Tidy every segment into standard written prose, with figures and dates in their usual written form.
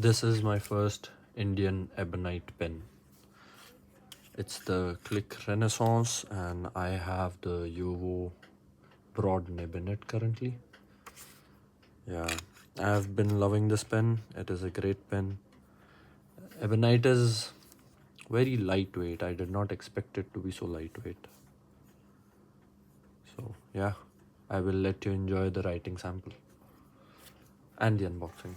This is my first Indian Ebonite pen. It's the Click Renaissance and I have the Yovo Broad nib in it currently. Yeah, I've been loving this pen. It is a great pen. Ebonite is very lightweight. I did not expect it to be so lightweight. So yeah, I will let you enjoy the writing sample and the unboxing.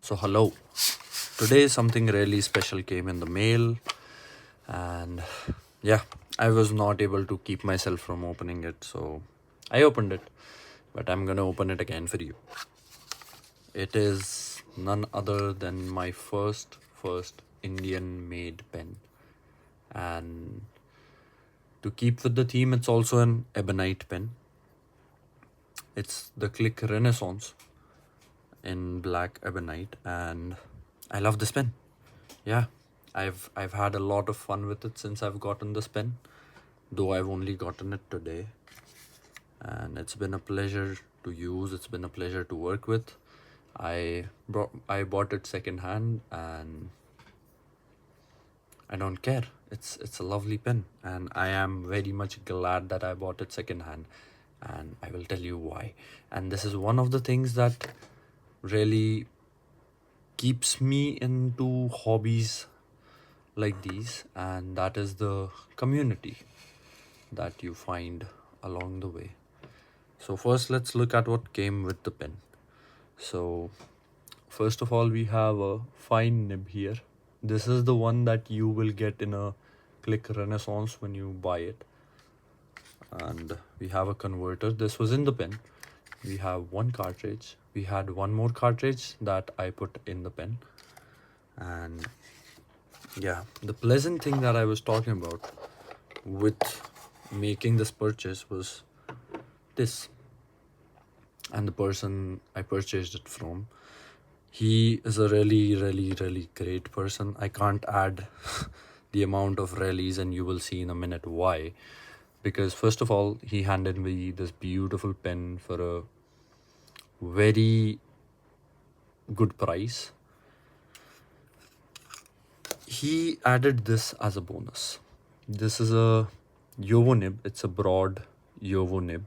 So hello. Today something really special came in the mail and yeah, I was not able to keep myself from opening it, so I opened it, but I'm gonna open it again for you. It is none other than my first Indian made pen, and to keep with the theme, it's also an Ebonite pen. It's the Click Renaissance in black Ebonite, and I love this pen. Yeah, I've had a lot of fun with it since I've gotten this pen, though I've only gotten it today, and it's been a pleasure to use. It's been a pleasure to work with. I bought it secondhand, and I don't care. It's a lovely pen, and I am very much glad that I bought it secondhand, and I will tell you why. And this is one of the things that really keeps me into hobbies like these, and that is the community that you find along the way. So first let's look at what came with the pen. So first of all, we have a fine nib here. This is the one that you will get in a Click Renaissance when you buy it. And we have a converter. This was in the pen. We have one cartridge. We had one more cartridge that I put in the pen. And yeah, the pleasant thing that I was talking about with making this purchase was this. And the person I purchased it from, he is a really great person. I can't add the amount of rallies, and you will see in a minute why. Because first of all, he handed me this beautiful pen for a very good price. He added this as a bonus. This is a Yovo nib. It's a broad Yovo nib,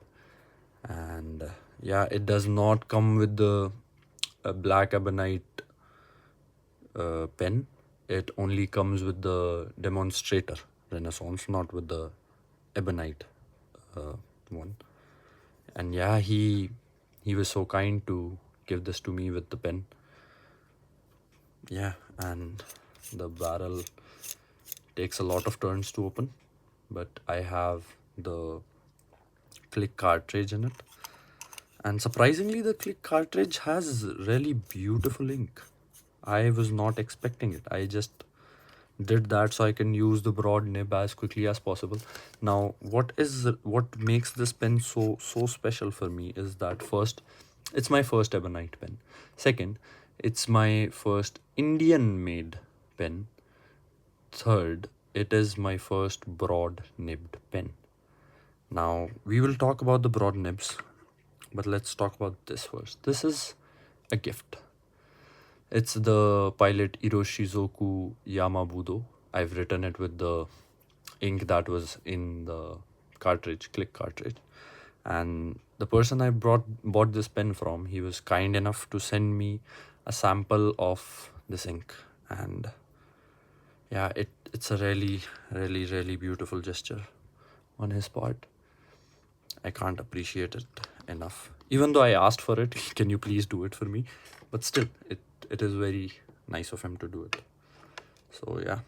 and yeah, it does not come with the black Ebonite pen. It only comes with the demonstrator Renaissance, not with the Ebonite uh, one. And yeah, he was so kind to give this to me with the pen. Yeah, and the barrel takes a lot of turns to open, but I have the click cartridge in it. And surprisingly, the click cartridge has really beautiful ink. I was not expecting it. I just did that so I can use the broad nib as quickly as possible. Now, what makes this pen so special for me is that first, it's my first Ebonite pen. Second, it's my first Indian made pen. Third, it is my first broad nibbed pen. Now, we will talk about the broad nibs, but let's talk about this first. This is a gift. It's the Pilot Iroshizoku Yamabudo. I've written it with the ink that was in the cartridge, click cartridge. And the person I bought this pen from, he was kind enough to send me a sample of this ink. And yeah, it's a really beautiful gesture on his part. I can't appreciate it enough. Even though I asked for it, can you please do it for me? But still, it is very nice of him to do it. So yeah,